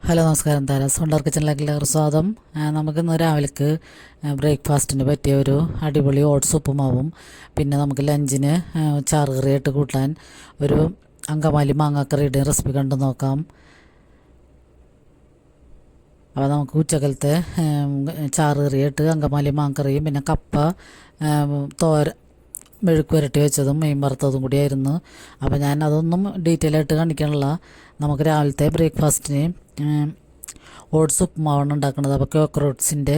Hello നമസ്കാരം. Sounder കിച്ചണിലേക്ക് എല്ലാവർക്കും സ്വാഗതം. നമുക്കിന്ന് രാവിലേക്ക് ബ്രേക്ക്ഫാസ്റ്റിന് പറ്റിയ ഒരു അടിപൊളി ഓട്സ് ഉപ്പുമാവും പിന്നെ നമുക്ക് ലഞ്ചിന് ചാറ് കറിയായിട്ട് കൂട്ടാൻ ഒരു അങ്കമാലി മാങ്ങാക്കറിയുടെയും റെസിപ്പി കണ്ടു നോക്കാം. അപ്പോൾ നമുക്ക് ഉച്ചക്കലത്തെ ചാറ് കറിയായിട്ട് അങ്കമാലി മാങ്ങക്കറിയും പിന്നെ കപ്പ മെഴുക്ക് പുരട്ടി വെച്ചതും മീൻ വറുത്തതും കൂടിയായിരുന്നു. അപ്പോൾ ഞാൻ അതൊന്നും ഡീറ്റെയിൽ ആയിട്ട് കാണിക്കാനുള്ള നമുക്ക് രാവിലത്തെ ബ്രേക്ക്ഫാസ്റ്റിന് ഓട്സ് ഉപ്പുമാവാണ് ഉണ്ടാക്കുന്നത്. അപ്പോൾ കോക്രോട്സിൻ്റെ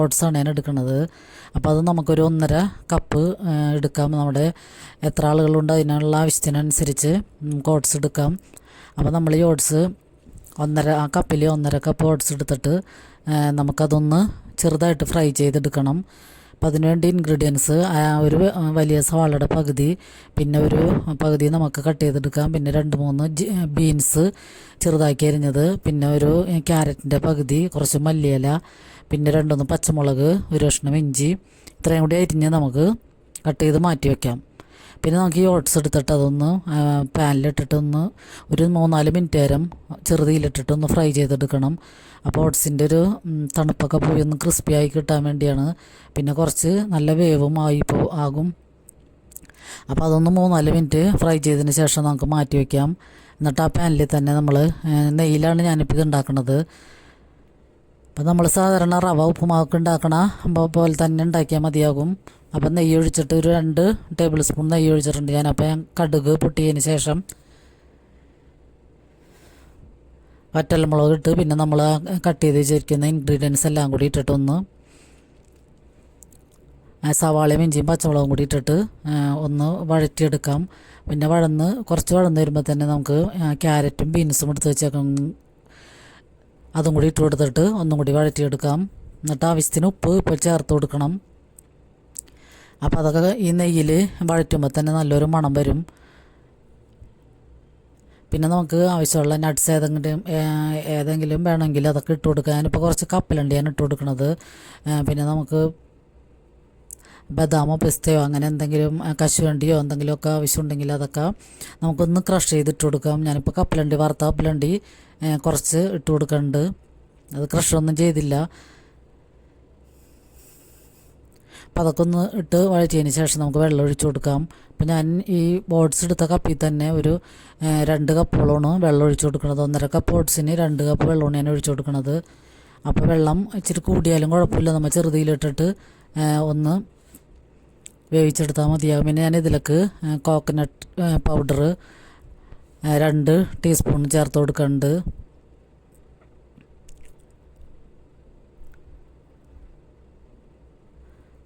ഓട്സാണ് ഞാൻ എടുക്കുന്നത്. അപ്പോൾ അത് നമുക്കൊരു 1.5 കപ്പ് എടുക്കാം. നമ്മുടെ എത്ര ആളുകളുണ്ട് അതിനുള്ള ആവശ്യത്തിനനുസരിച്ച് നമുക്ക് ഓട്സ് എടുക്കാം. അപ്പോൾ നമ്മൾ ഈ ഓട്സ് ആ കപ്പിൽ 1.5 കപ്പ് ഓട്സ് എടുത്തിട്ട് നമുക്കതൊന്ന് ചെറുതായിട്ട് ഫ്രൈ ചെയ്തെടുക്കണം. അപ്പോൾ അതിനുവേണ്ടി ഇൻഗ്രീഡിയൻസ് ഒരു വലിയ സവാളയുടെ പകുതി, പിന്നെ ഒരു പകുതി നമുക്ക് കട്ട് ചെയ്തെടുക്കാം, പിന്നെ 2-3 ബീൻസ് ചെറുതാക്കി അരിഞ്ഞത്, പിന്നെ ഒരു ക്യാരറ്റിൻ്റെ പകുതി, കുറച്ച് മല്ലിയില, പിന്നെ 2-3 പച്ചമുളക്, ഒരു കഷ്ണം ഇഞ്ചി, ഇത്രയും കൂടി അരിഞ്ഞ് നമുക്ക് കട്ട് ചെയ്ത് മാറ്റി വയ്ക്കാം. പിന്നെ നമുക്ക് ഈ ഓട്സ് എടുത്തിട്ട് അതൊന്ന് പാനിലിട്ടിട്ടൊന്ന് ഒരു 3-4 മിനിറ്റ് നേരം ചെറുതിയിലിട്ടിട്ടൊന്ന് ഫ്രൈ ചെയ്തെടുക്കണം. അപ്പോൾ ഓട്സിൻ്റെ ഒരു തണുപ്പൊക്കെ പോയി ഒന്ന് ക്രിസ്പിയായി കിട്ടാൻ വേണ്ടിയാണ്. പിന്നെ കുറച്ച് നല്ല വേവും ആകും. അപ്പോൾ അതൊന്ന് 3-4 മിനിറ്റ് ഫ്രൈ ചെയ്തതിന് ശേഷം നമുക്ക് മാറ്റി വയ്ക്കാം. എന്നിട്ട് ആ പാനിൽ തന്നെ നമ്മൾ നെയ്യിലാണ് ഞാനിപ്പോൾ ഇത് ഉണ്ടാക്കുന്നത്. അപ്പോൾ നമ്മൾ സാധാരണ റവ ഉപ്പുമാവൊക്കെ ഉണ്ടാക്കണ പോലെ തന്നെ ഉണ്ടാക്കിയാൽ മതിയാകും. അപ്പം നെയ്യ് ഒഴിച്ചിട്ട് ഒരു 2 ടേബിൾ സ്പൂൺ നെയ്യ് ഒഴിച്ചിട്ടുണ്ട് ഞാൻ. അപ്പോൾ ഞാൻ കടുക് പൊട്ടിയതിന് ശേഷം വറ്റൽമുളക് ഇട്ട് പിന്നെ നമ്മൾ കട്ട് ചെയ്ത് വെച്ചിരിക്കുന്ന ഇൻഗ്രീഡിയൻസ് എല്ലാം കൂടി ഇട്ടിട്ടൊന്ന് സവാളയും ഇഞ്ചിയും പച്ചമുളകും കൂടി ഇട്ടിട്ട് ഒന്ന് വഴറ്റിയെടുക്കാം. പിന്നെ കുറച്ച് വഴന്ന് വരുമ്പോൾ തന്നെ നമുക്ക് ക്യാരറ്റും ബീൻസും എടുത്ത് വെച്ചേക്കാം, അതും കൂടി ഇട്ട് കൊടുത്തിട്ട് ഒന്നും കൂടി വഴറ്റിയെടുക്കാം. എന്നിട്ട് ആവശ്യത്തിന് ഉപ്പ് ഇപ്പോൾ ചേർത്ത് കൊടുക്കണം. അപ്പോൾ അതൊക്കെ ഈ നെയ്യിൽ വഴറ്റുമ്പോൾ തന്നെ നല്ലൊരു മണം വരും. പിന്നെ നമുക്ക് ആവശ്യമുള്ള നട്ട്സ് ഏതെങ്കിലും വേണമെങ്കിൽ അതൊക്കെ ഇട്ട് കൊടുക്കാൻ. ഇപ്പോൾ കുറച്ച് കപ്പലണ്ടിയാണ് ഇട്ട് കൊടുക്കുന്നത്. പിന്നെ നമുക്ക് ബദാമോ പിസ്തയോ അങ്ങനെ എന്തെങ്കിലും കശുവണ്ടിയോ എന്തെങ്കിലുമൊക്കെ ആവശ്യമുണ്ടെങ്കിൽ അതൊക്കെ നമുക്കൊന്ന് ക്രഷ് ചെയ്തിട്ട് കൊടുക്കാം. ഞാനിപ്പോൾ വറുത്ത കപ്പലണ്ടി കുറച്ച് ഇട്ട് കൊടുക്കുന്നുണ്ട്. അത് ക്രഷൊന്നും ചെയ്തില്ല. അപ്പോൾ അതൊക്കെ ഒന്ന് ഇട്ട് വഴറ്റിയതിന് ശേഷം നമുക്ക് വെള്ളം ഒഴിച്ചു കൊടുക്കാം. അപ്പോൾ ഞാൻ ഈ ഓട്സ് എടുത്ത കപ്പിൽ തന്നെ ഒരു 2 കപ്പോളമാണ് വെള്ളം ഒഴിച്ചു കൊടുക്കുന്നത്. 1.5 കപ്പ് ഓട്സിന് 2 കപ്പ് വെള്ളമാണ് ഞാൻ ഒഴിച്ചു കൊടുക്കുന്നത്. അപ്പോൾ വെള്ളം ഇച്ചിരി കൂടിയാലും കുഴപ്പമില്ല, നമ്മൾ ചെറുതിയിലിട്ടിട്ട് ഒന്ന് വേവിച്ചെടുത്താൽ മതിയാകും. പിന്നെ ഞാൻ ഇതിലേക്ക് കോക്കനട്ട് പൗഡർ 2 ടീസ്പൂൺ ചേർത്ത് കൊടുക്കുന്നുണ്ട്.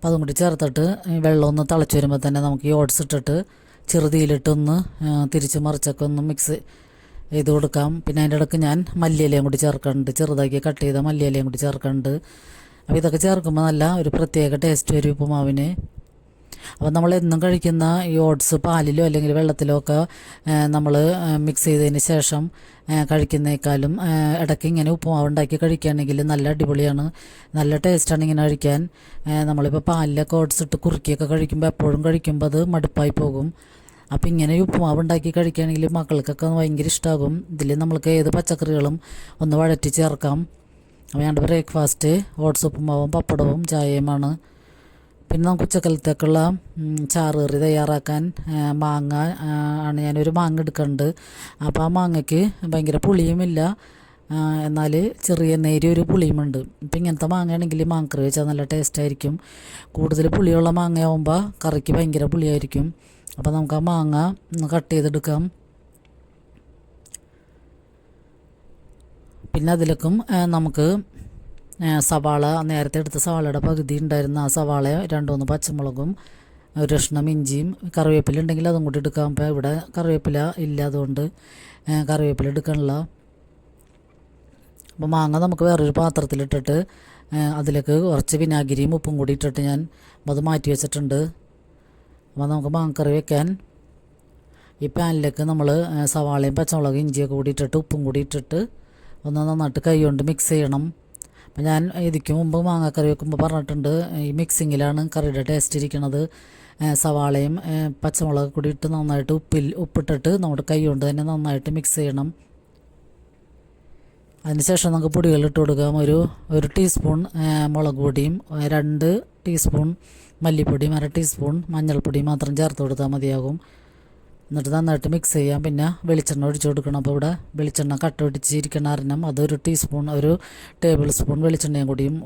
അപ്പം അതും കൂടി ചേർത്തിട്ട് വെള്ളം ഒന്ന് തിളച്ച് വരുമ്പോൾ തന്നെ നമുക്ക് ഈ ഓട്സ് ഇട്ടിട്ട് ചെറുതിയിലിട്ടൊന്ന് തിരിച്ച് മറിച്ചൊക്കെ ഒന്ന് മിക്സ് ചെയ്ത് കൊടുക്കാം. പിന്നെ അതിൻ്റെ ഇടയ്ക്ക് ഞാൻ മല്ലിയിലയും കൂടി ചേർക്കുന്നുണ്ട്, ചെറുതാക്കി കട്ട് ചെയ്ത മല്ലിയിലയും കൂടി ചേർക്കുന്നുണ്ട്. അപ്പോൾ ഇതൊക്കെ ചേർക്കുമ്പോൾ നല്ല ഒരു പ്രത്യേക ടേസ്റ്റ് വരും ഉപ്പുമാവിന്. അപ്പോൾ നമ്മൾ എന്നും കഴിക്കുന്ന ഈ ഓട്സ് പാലിലോ അല്ലെങ്കിൽ വെള്ളത്തിലോ ഒക്കെ നമ്മൾ മിക്സ് ചെയ്തതിന് ശേഷം കഴിക്കുന്നേക്കാളും ഇടയ്ക്ക് ഇങ്ങനെ ഉപ്പുമാവ് ഉണ്ടാക്കി കഴിക്കുകയാണെങ്കിൽ നല്ല അടിപൊളിയാണ്, നല്ല ടേസ്റ്റാണ് ഇങ്ങനെ കഴിക്കാൻ. നമ്മളിപ്പോൾ പാലിലൊക്കെ ഓട്സ് ഇട്ട് കുറുക്കിയൊക്കെ കഴിക്കുമ്പോൾ എപ്പോഴും കഴിക്കുമ്പോൾ അത് മടുപ്പായി പോകും. അപ്പോൾ ഇങ്ങനെ ഉപ്പുമാവ് ഉണ്ടാക്കി കഴിക്കുകയാണെങ്കിൽ മക്കൾക്കൊക്കെ ഭയങ്കര ഇഷ്ടമാകും. ഇതിൽ നമ്മൾക്ക് ഏത് പച്ചക്കറികളും ഒന്ന് വഴറ്റി ചേർക്കാം. അപ്പോൾ ഞങ്ങളുടെ ബ്രേക്ക്ഫാസ്റ്റ് ഓട്സ് ഉപ്പുമാവും പപ്പടവും ചായയുമാണ്. പിന്നെ നമുക്ക് ഉച്ചക്കലത്തേക്കുള്ള ചാറ് കറി തയ്യാറാക്കാൻ മാങ്ങ ആണ് ഞാനൊരു മാങ്ങ എടുക്കുന്നുണ്ട്. അപ്പോൾ ആ മാങ്ങയ്ക്ക് ഭയങ്കര പുളിയുമില്ല, എന്നാൽ ചെറിയ നേരിയൊരു പുളിയുമുണ്ട്. ഇപ്പം ഇങ്ങനത്തെ മാങ്ങയാണെങ്കിൽ മാങ്ങക്കറി വെച്ചാൽ നല്ല ടേസ്റ്റായിരിക്കും. കൂടുതൽ പുളിയുള്ള മാങ്ങയാവുമ്പോൾ കറിക്ക് ഭയങ്കര പുളിയായിരിക്കും. അപ്പോൾ നമുക്ക് ആ മാങ്ങ കട്ട് ചെയ്തെടുക്കാം. പിന്നെ അതിലേക്കും നമുക്ക് സവാള, നേരത്തെ എടുത്ത സവാളയുടെ പകുതി ഉണ്ടായിരുന്ന ആ സവാള 2-3 പച്ചമുളകും ഒരു കഷ്ണം ഇഞ്ചിയും കറിവേപ്പില ഉണ്ടെങ്കിൽ അതും കൂടി എടുക്കാം. അപ്പോൾ ഇവിടെ കറിവേപ്പില ഇല്ല, അതുകൊണ്ട് കറിവേപ്പില എടുക്കണില്ല. അപ്പോൾ മാങ്ങ നമുക്ക് വേറൊരു പാത്രത്തിലിട്ടിട്ട് അതിലേക്ക് കുറച്ച് വിനാഗിരിയും ഉപ്പും കൂടി ഇട്ടിട്ട് ഞാൻ അത് മാറ്റി വെച്ചിട്ടുണ്ട്. അപ്പോൾ നമുക്ക് മാങ്ങക്കറി വെക്കാൻ ഈ പാനിലേക്ക് നമ്മൾ സവാളയും പച്ചമുളകും ഇഞ്ചിയൊക്കെ കൂടി ഇട്ടിട്ട് ഉപ്പും കൂടി ഇട്ടിട്ട് ഒന്ന് നന്നായിട്ട് കൈ കൊണ്ട് മിക്സ് ചെയ്യണം. അപ്പം ഞാൻ ഇതിക്ക് മുമ്പ് മാങ്ങാക്കറി വെക്കുമ്പോൾ പറഞ്ഞിട്ടുണ്ട്, ഈ മിക്സിങ്ങിലാണ് കറിയുടെ ടേസ്റ്റ് ഇരിക്കുന്നത്. സവാളയും പച്ചമുളക് കൂടി ഇട്ട് നന്നായിട്ട് ഉപ്പിട്ടിട്ട് നമ്മുടെ കൈ കൊണ്ട് തന്നെ നന്നായിട്ട് മിക്സ് ചെയ്യണം. അതിനുശേഷം നമുക്ക് പൊടികൾ ഇട്ട് കൊടുക്കാം. ഒരു ടീസ്പൂൺ മുളക് പൊടിയും 2 ടീസ്പൂൺ മല്ലിപ്പൊടിയും 1/2 ടീസ്പൂൺ മഞ്ഞൾപ്പൊടിയും മാത്രം ചേർത്ത് കൊടുത്താൽ മതിയാകും. എന്നിട്ട് നന്നായിട്ട് മിക്സ് ചെയ്യാം. പിന്നെ വെളിച്ചെണ്ണ ഒഴിച്ച് കൊടുക്കണം. അപ്പോൾ ഇവിടെ വെളിച്ചെണ്ണ കട്ട ഒടിച്ചിരിക്കണ കാരണം അതൊരു ടീസ്പൂൺ, ഒരു ടേബിൾ സ്പൂൺ വെളിച്ചെണ്ണയും കൂടിയും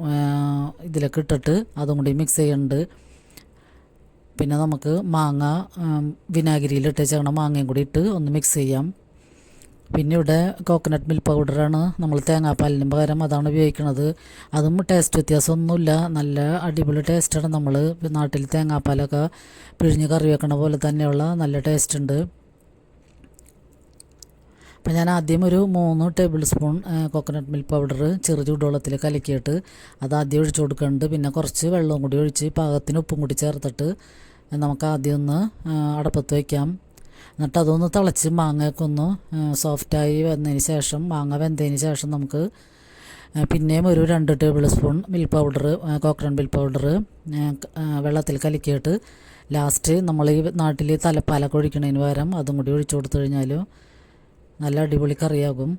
ഇതിലേക്ക് ഇട്ടിട്ട് അതും കൂടി മിക്സ് ചെയ്യുന്നുണ്ട്. പിന്നെ നമുക്ക് മാങ്ങ വിനാഗിരിയിലിട്ട് വെച്ചേക്കണം മാങ്ങയും കൂടി ഇട്ട് ഒന്ന് മിക്സ് ചെയ്യാം. പിന്നെ ഇവിടെ കോക്കനട്ട് മിൽക്ക് പൗഡറാണ്, നമ്മൾ തേങ്ങാപ്പാലിന് പകരം അതാണ് ഉപയോഗിക്കുന്നത്. അതും ടേസ്റ്റ് വ്യത്യാസമൊന്നുമില്ല, നല്ല അടിപൊളി ടേസ്റ്റാണ്. നമ്മൾ നാട്ടിൽ തേങ്ങാപ്പാലൊക്കെ പിഴിഞ്ഞ് കറി വെക്കണ പോലെ തന്നെയുള്ള നല്ല ടേസ്റ്റ് ഉണ്ട്. അപ്പം ഞാൻ ആദ്യം ഒരു 3 table spoon coconut milk powder ചെറു ചൂടുവെള്ളത്തിൽ കലക്കിയിട്ട് അത് ആദ്യം ഒഴിച്ചു കൊടുക്കുന്നുണ്ട്. പിന്നെ കുറച്ച് വെള്ളവും കൂടി ഒഴിച്ച് പാകത്തിന് ഉപ്പും കൂടി ചേർത്തിട്ട് നമുക്ക് ആദ്യം ഒന്ന് അടപ്പത്ത് വയ്ക്കാം. എന്നിട്ട് അതൊന്ന് തിളച്ച് മാങ്ങയൊക്കെ ഒന്ന് സോഫ്റ്റായി വന്നതിന് ശേഷം, മാങ്ങ വെന്തതിന് ശേഷം നമുക്ക് പിന്നെയും ഒരു 2 table spoon milk powder, coconut milk powder വെള്ളത്തിൽ കലക്കിയിട്ട് ലാസ്റ്റ് നമ്മൾ ഈ നാട്ടിൽ തലപ്പാലൊക്കെ ഒഴിക്കണതിന് പകരം അതും കൂടി ഒഴിച്ചു കൊടുത്തു കഴിഞ്ഞാൽ നല്ല അടിപൊളി കറിയാകും.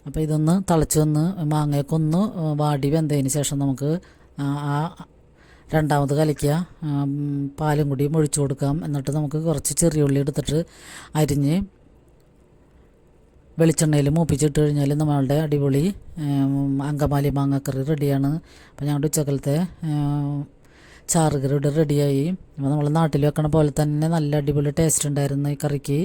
അപ്പോൾ ഇതൊന്ന് തിളച്ച് വന്ന് മാങ്ങയൊക്കെ ഒന്ന് വാടി വെന്തതിന് ശേഷം നമുക്ക് ആ രണ്ടാമത് കലക്കിയ പാലും കൂടി ഒഴിച്ചു കൊടുക്കാം. എന്നിട്ട് നമുക്ക് കുറച്ച് ചെറിയ ഉള്ളി എടുത്തിട്ട് അരിഞ്ഞ് വെളിച്ചെണ്ണയിൽ മൂപ്പിച്ചിട്ട് കഴിഞ്ഞാൽ നമ്മളുടെ അടിപൊളി അങ്കമാലി മാങ്ങക്കറി റെഡിയാണ്. അപ്പോൾ ഞങ്ങളുടെ ഉച്ചക്കലത്തെ ചാറുകറി ഇവിടെ റെഡിയായി. അപ്പോൾ നമ്മൾ നാട്ടിൽ വെക്കണ പോലെ തന്നെ നല്ല അടിപൊളി ടേസ്റ്റ് ഉണ്ടായിരുന്നു ഈ കറിക്ക്.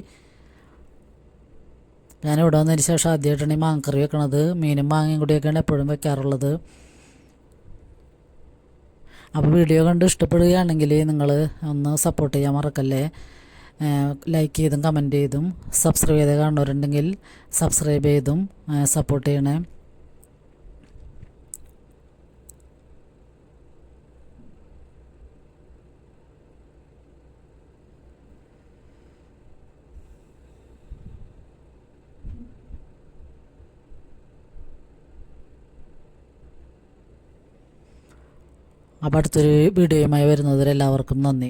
ഞാനിവിടെ വന്നതിന് ശേഷം ആദ്യമായിട്ടാണ് ഈ മാങ്ങക്കറി വെക്കണത്. മീനും മാങ്ങയും കൂടിയൊക്കെയാണ് എപ്പോഴും വെക്കാറുള്ളത്. അപ്പോൾ വീഡിയോ കണ്ട് ഇഷ്ടപ്പെടുകയാണെങ്കിൽ നിങ്ങൾ ഒന്ന് സപ്പോർട്ട് ചെയ്യാൻ മറക്കല്ലേ. ലൈക്ക് ചെയ്തും കമൻറ്റ് ചെയ്തും സബ്സ്ക്രൈബ് ചെയ്ത് കാണുന്നവരുണ്ടെങ്കിൽ സബ്സ്ക്രൈബ് ചെയ്തും സപ്പോർട്ട് ചെയ്യണേ. അപ്പോൾ അടുത്തൊരു വീഡിയോയുമായി വരുന്നതിൽ എല്ലാവർക്കും നന്ദി.